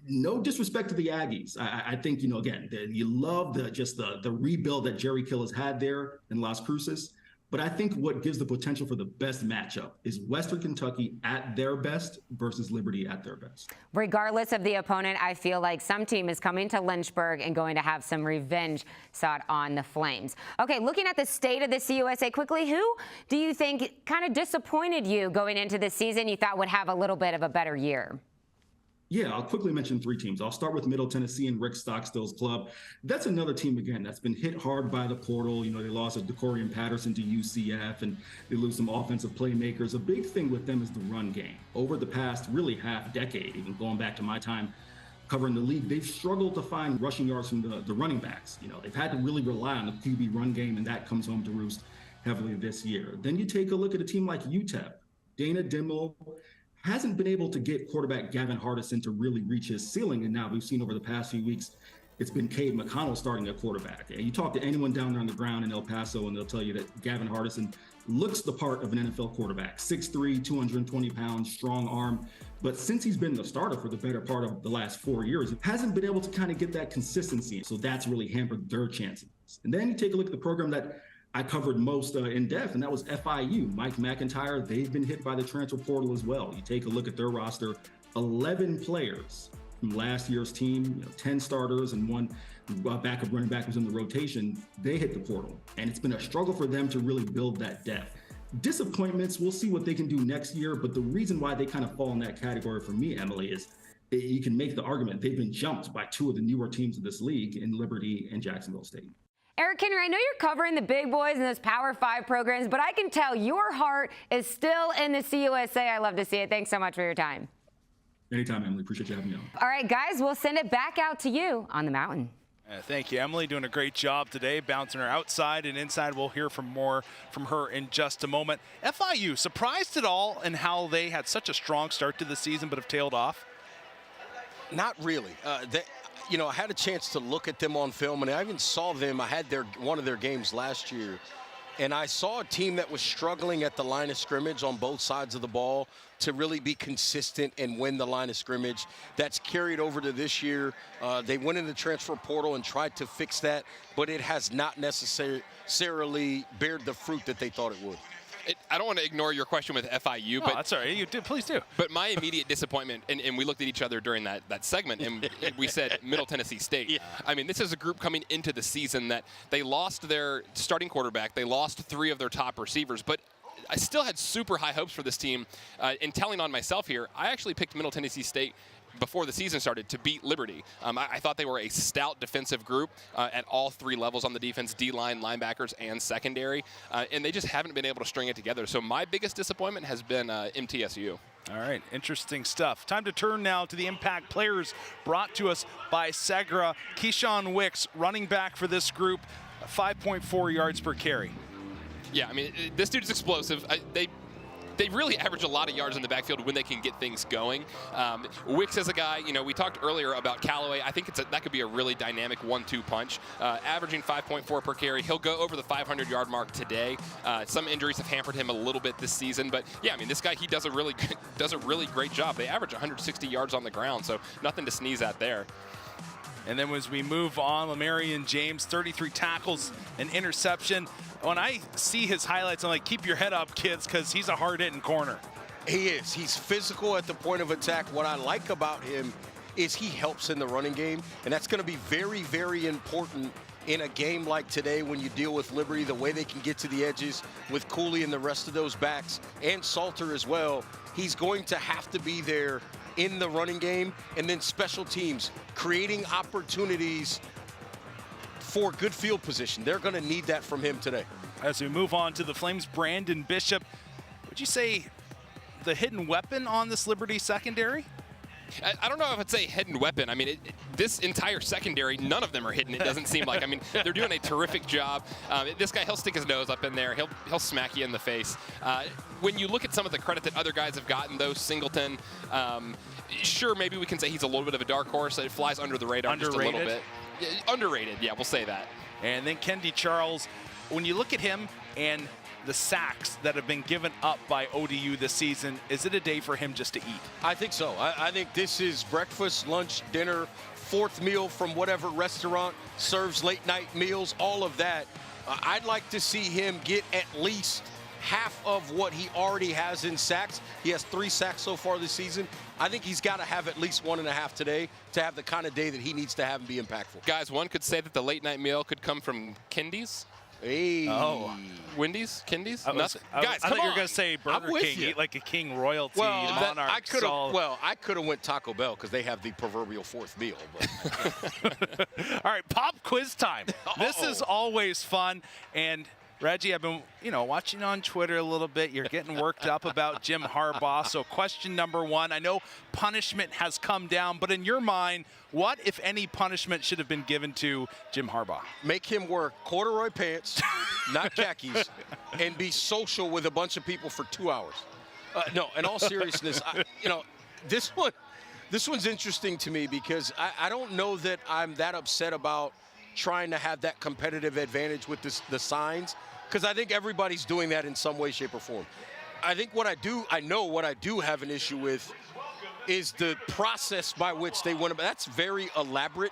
No disrespect to the Aggies. I think, again, you love the rebuild that Jerry Kill has had there in Las Cruces. But I think what gives the potential for the best matchup is Western Kentucky at their best versus Liberty at their best. Regardless of the opponent, I feel like some team is coming to Lynchburg and going to have some revenge sought on the Flames. Okay, looking at the state of the CUSA quickly, who do you think kind of disappointed you going into the season you thought would have a little bit of a better year? Yeah, I'll quickly mention 3 teams. I'll start with Middle Tennessee and Rick Stockstill's club. That's another team, again, that's been hit hard by the portal. They lost a DeCorian Patterson to UCF, and they lose some offensive playmakers. A big thing with them is the run game. Over the past, really half decade, even going back to my time covering the league, they've struggled to find rushing yards from the running backs. They've had to really rely on the QB run game, and that comes home to roost heavily this year. Then you take a look at a team like UTEP. Dana Dimmel hasn't been able to get quarterback Gavin Hardison to really reach his ceiling. And now we've seen over the past few weeks, it's been Cade McConnell starting at quarterback. And you talk to anyone down there on the ground in El Paso, and they'll tell you that Gavin Hardison looks the part of an NFL quarterback. 6'3", 220 pounds, strong arm. But since he's been the starter for the better part of the last 4 years, it hasn't been able to kind of get that consistency. So that's really hampered their chances. And then you take a look at the program that I covered most in depth, and that was FIU. Mike McIntyre, they've been hit by the transfer portal as well. You take a look at their roster, 11 players from last year's team, 10 starters and one backup running back was in the rotation. They hit the portal, and it's been a struggle for them to really build that depth. Disappointments, we'll see what they can do next year, but the reason why they kind of fall in that category for me, Emily, is you can make the argument they've been jumped by 2 of the newer teams of this league in Liberty and Jacksonville State. Eric Henry, I know you're covering the big boys and those Power 5 programs, but I can tell your heart is still in the CUSA. I love to see it. Thanks so much for your time. Anytime, Emily. Appreciate you having me on. All right, guys, we'll send it back out to you on the mountain. Thank you, Emily. Doing a great job today, bouncing her outside and inside. We'll hear more from her in just a moment. FIU, surprised at all in how they had such a strong start to the season but have tailed off? Not really. I had a chance to look at them on film, and I even saw them. I had one of their games last year, and I saw a team that was struggling at the line of scrimmage on both sides of the ball to really be consistent and win the line of scrimmage. That's carried over to this year. They went in the transfer portal and tried to fix that, but it has not necessarily bared the fruit that they thought it would. I don't want to ignore your question with FIU, but that's all right. You do, please do. But my immediate disappointment, and we looked at each other during that segment, and we said Middle Tennessee State. Yeah. I mean, this is a group coming into the season that they lost their starting quarterback, they lost 3 of their top receivers, but I still had super high hopes for this team. In telling on myself here, I actually picked Middle Tennessee State before the season started to beat Liberty. I thought they were a stout defensive group at all 3 levels on the defense, D-line, linebackers, and secondary, and they just haven't been able to string it together. So my biggest disappointment has been MTSU. All right, interesting stuff. Time to turn now to the impact players brought to us by Segra. Keyshawn Wicks, running back for this group, 5.4 yards per carry. Yeah, I mean, this dude's explosive. They really average a lot of yards in the backfield when they can get things going. Wicks is a guy, we talked earlier about Callaway. I think that could be a really dynamic 1-2 punch. Averaging 5.4 per carry. He'll go over the 500-yard mark today. Some injuries have hampered him a little bit this season, but yeah, I mean, this guy, he does a really great job. They average 160 yards on the ground, so nothing to sneeze at there. And then as we move on, Lamarian James, 33 tackles, an interception. When I see his highlights, I'm like, keep your head up, kids, because he's a hard-hitting corner. He is. He's physical at the point of attack. What I like about him is he helps in the running game, and that's going to be very, very important in a game like today when you deal with Liberty, the way they can get to the edges with Cooley and the rest of those backs, and Salter as well. He's going to have to be there in the running game, and then special teams, creating opportunities for good field position. They're going to need that from him today. As we move on to the Flames, Brandon Bishop, would you say the hidden weapon on this Liberty secondary? I don't know if I'd say hidden weapon. I mean, this entire secondary, none of them are hidden, it doesn't seem like. I mean, they're doing a terrific job. This guy, he'll stick his nose up in there. He'll smack you in the face. When you look at some of the credit that other guys have gotten, though, Singleton, sure, maybe we can say he's a little bit of a dark horse. It flies under the radar just a little bit. Underrated, yeah, we'll say that. And then Kendi Charles, when you look at him and the sacks that have been given up by ODU this season, is it a day for him just to eat? I think so. I think this is breakfast, lunch, dinner, 4th meal from whatever restaurant serves late night meals, all of that. I'd like to see him get at least half of what he already has in sacks. He has 3 sacks so far this season. I think he's got to have at least 1.5 today to have the kind of day that he needs to have and be impactful. Guys, one could say that the late night meal could come from Kendi's. Hey. Oh. Wendy's? Kendi's? Guys, I thought you were going to say Burger King, eat like a king royalty, monarch. I could have went Taco Bell because they have the proverbial 4th meal. But. All right, pop quiz time. This is always fun. And Reggie, I've been, watching on Twitter a little bit. You're getting worked up about Jim Harbaugh. So question number 1, I know punishment has come down, but in your mind, what, if any, punishment should have been given to Jim Harbaugh? Make him wear corduroy pants, not khakis, and be social with a bunch of people for 2 hours. No, in all seriousness, this one's interesting to me because I don't know that I'm that upset about trying to have that competitive advantage with the signs, because I think everybody's doing that in some way, shape, or form. I think what I do have an issue with is the process by which they went about. That's very elaborate.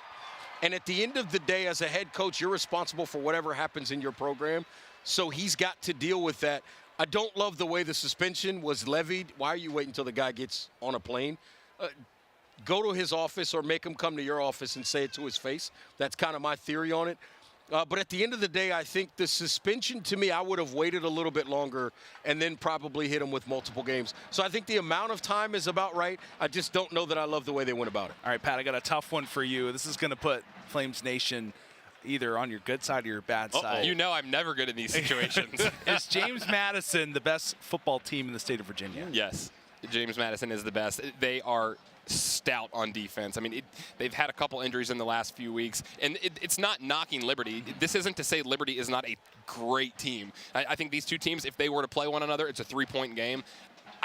And at the end of the day, as a head coach, you're responsible for whatever happens in your program. So he's got to deal with that. I don't love the way the suspension was levied. Why are you waiting until the guy gets on a plane? Go to his office or make him come to your office and say it to his face. That's kind of my theory on it. But at the end of the day, I think the suspension, to me, I would have waited a little bit longer and then probably hit him with multiple games. So I think the amount of time is about right. I just don't know that I love the way they went about it. All right, Pat, I got a tough one for you. This is going to put Flames Nation either on your good side or your bad side. You know I'm never good in these situations. Is James Madison the best football team in the state of Virginia? Yes, James Madison is the best. They are stout on defense. I mean, they've had a couple injuries in the last few weeks, and it's not knocking Liberty. This isn't to say Liberty is not a great team. I think these two teams, if they were to play one another, it's a 3-point game.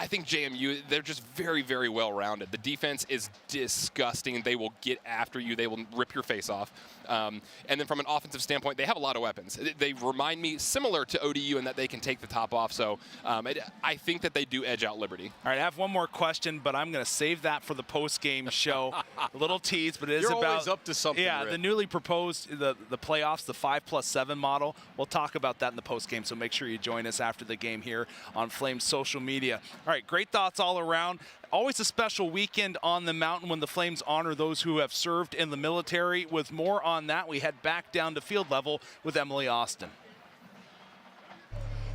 I think JMU, they're just very, very well-rounded. The defense is disgusting. They will get after you. They will rip your face off. And then from an offensive standpoint, they have a lot of weapons. They remind me similar to ODU in that they can take the top off. So I think that they do edge out Liberty. All right, I have one more question, but I'm going to save that for the post-game show. A little tease, but it is You're about always up to something. Yeah, Red. the newly proposed the playoffs, the 5+7 model. We'll talk about that in the post-game, so make sure you join us after the game here on Flames social media. All right, great thoughts all around. Always a special weekend on the mountain when the Flames honor those who have served in the military. With more on that, we head back down to field level with Emily Austin.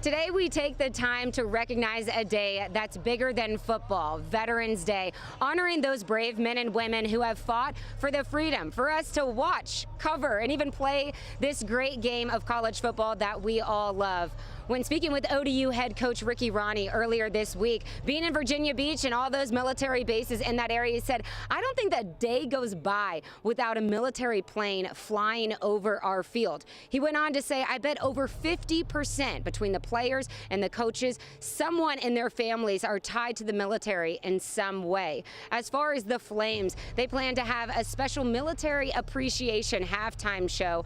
Today we take the time to recognize a day that's bigger than football, Veterans Day, honoring those brave men and women who have fought for the freedom for us to watch, cover, and even play this great game of college football that we all love. When speaking with ODU head coach Ricky Rahne earlier this week, being in Virginia Beach and all those military bases in that area, he said, I don't think that day goes by without a military plane flying over our field. He went on to say, I bet over 50% between the players and the coaches, someone in their families are tied to the military in some way. As far as the Flames, they plan to have a special military appreciation halftime show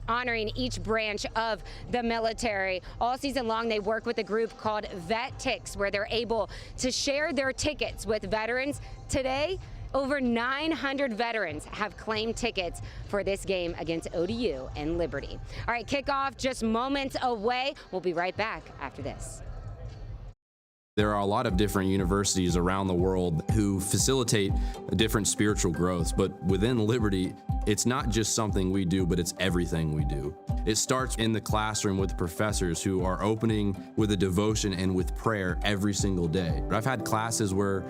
honoring each branch of the military. All season long, they work with a group called Vet Ticks, where they're able to share their tickets with veterans. Today, over 900 veterans have claimed tickets for this game against ODU and Liberty. All right, kickoff just moments away. We'll be right back after this. There are a lot of different universities around the world who facilitate different spiritual growths, but within Liberty, it's not just something we do, but it's everything we do. It starts in the classroom with professors who are opening with a devotion and with prayer every single day. I've had classes where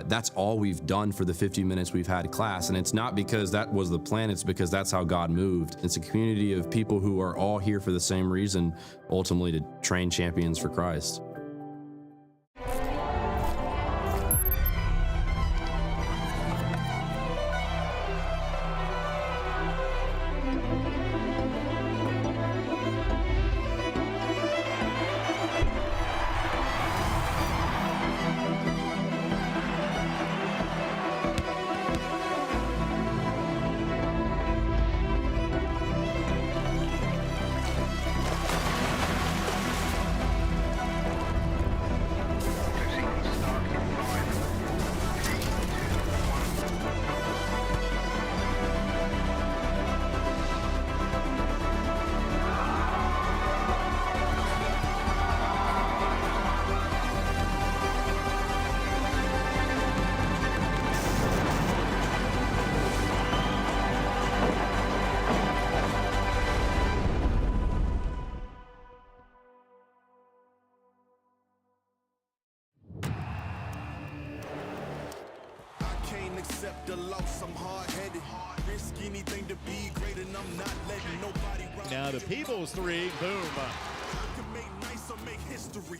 that's all we've done for the 50 minutes we've had class, and it's not because that was the plan, it's because that's how God moved. It's a community of people who are all here for the same reason, ultimately to train champions for Christ. Accept the loss, I'm hard-headed. Risk anything to be great, and I'm not letting nobody rob. Now the Peebles three, boom. I can make nice or make history.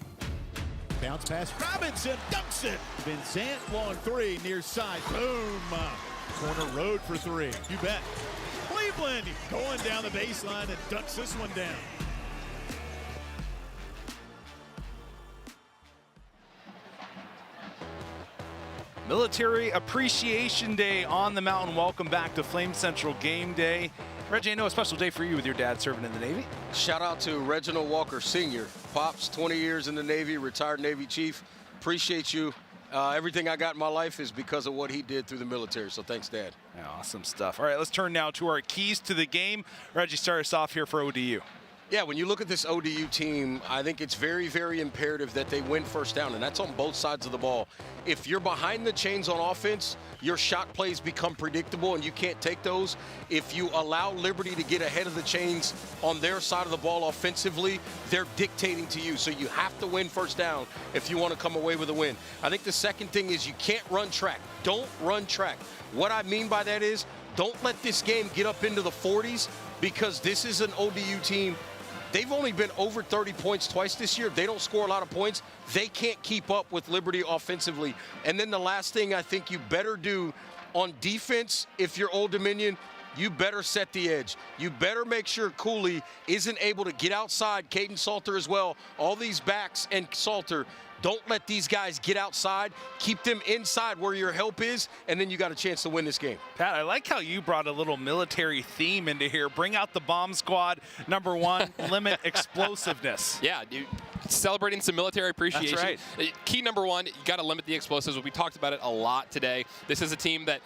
Bounce pass, Robinson dunks it. Vincent, long three, near side, boom. Corner road for three, you bet. Cleveland going down the baseline and dunks this one down. Military Appreciation Day on the mountain. Welcome back to Flames Central Game Day. Reggie, I know a special day for you with your dad serving in the Navy. Shout out to Reginald Walker Sr. Pops, 20 years in the Navy, retired Navy chief. Appreciate you. Everything I got in my life is because of what he did through the military, so thanks, Dad. Yeah, awesome stuff. All right, let's turn now to our keys to the game. Reggie, start us off here for ODU. Yeah, when you look at this ODU team, I think it's very, very imperative that they win first down, and that's on both sides of the ball. If you're behind the chains on offense, your shot plays become predictable, and you can't take those. If you allow Liberty to get ahead of the chains on their side of the ball offensively, they're dictating to you. So you have to win first down if you want to come away with a win. I think the second thing is you can't run track. Don't run track. What I mean by that is don't let this game get up into the 40s, because this is an ODU team. They've only been over 30 points twice this year. They don't score a lot of points. They can't keep up with Liberty offensively. And then the last thing I think you better do on defense, if you're Old Dominion, you better set the edge. You better make sure Cooley isn't able to get outside. Caden Salter as well. All these backs and Salter, don't let these guys get outside. Keep them inside where your help is, and then you got a chance to win this game. Pat, I like how you brought a little military theme into here. Bring out the bomb squad. Number one, limit explosiveness. Yeah, dude. Celebrating some military appreciation. That's right. Key number one, you got to limit the explosives. We talked about it a lot today. This is a team that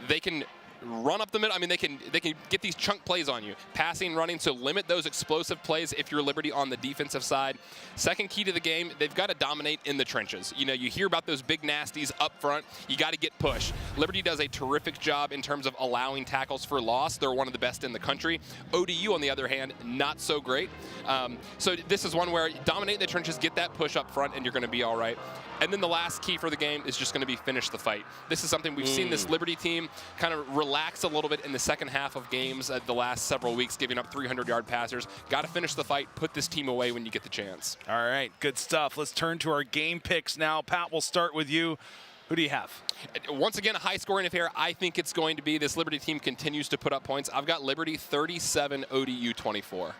they can run up the middle. I mean, they can get these chunk plays on you, passing, running. So limit those explosive plays if you're Liberty on the defensive side. Second key to the game, they've got to dominate in the trenches. You know, you hear about those big nasties up front. You got to get push. Liberty does a terrific job in terms of allowing tackles for loss. They're one of the best in the country. ODU, on the other hand, not so great. So this is one where dominate in the trenches, get that push up front, and you're going to be all right. And then the last key for the game is just going to be finish the fight. This is something we've seen this Liberty team kind of relax a little bit in the second half of games the last several weeks, giving up 300-yard passers. Got to finish the fight, put this team away when you get the chance. All right, good stuff. Let's turn to our game picks now. Pat, we'll start with you. Who do you have? Once again, a high-scoring affair. I think it's going to be this Liberty team continues to put up points. I've got Liberty 37, ODU 24.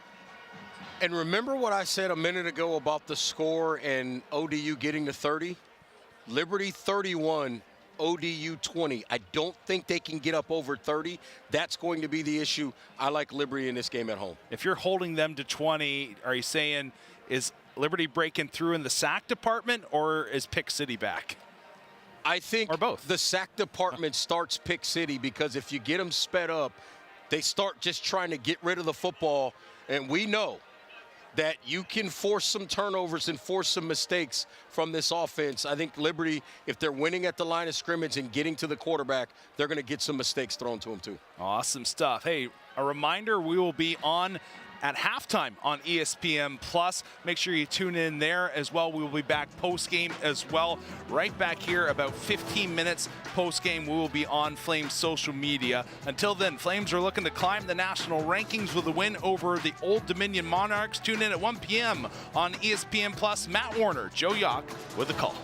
And remember what I said a minute ago about the score and ODU getting to 30? Liberty 31, ODU 20. I don't think they can get up over 30. That's going to be the issue. I like Liberty in this game at home. If you're holding them to 20, are you saying is Liberty breaking through in the sack department, or is Pick City back? I think or both. The sack department starts Pick City, because if you get them sped up, they start just trying to get rid of the football, and we know that you can force some turnovers and force some mistakes from this offense. I think Liberty, if they're winning at the line of scrimmage and getting to the quarterback, they're going to get some mistakes thrown to them too. Awesome stuff. Hey, a reminder, we will be on at halftime on ESPN+. Make sure you tune in there as well. We will be back post-game as well. Right back here, about 15 minutes post-game, we will be on Flames social media. Until then, Flames are looking to climb the national rankings with a win over the Old Dominion Monarchs. Tune in at 1 p.m. on ESPN+. Matt Warner, Joe Yock with the call.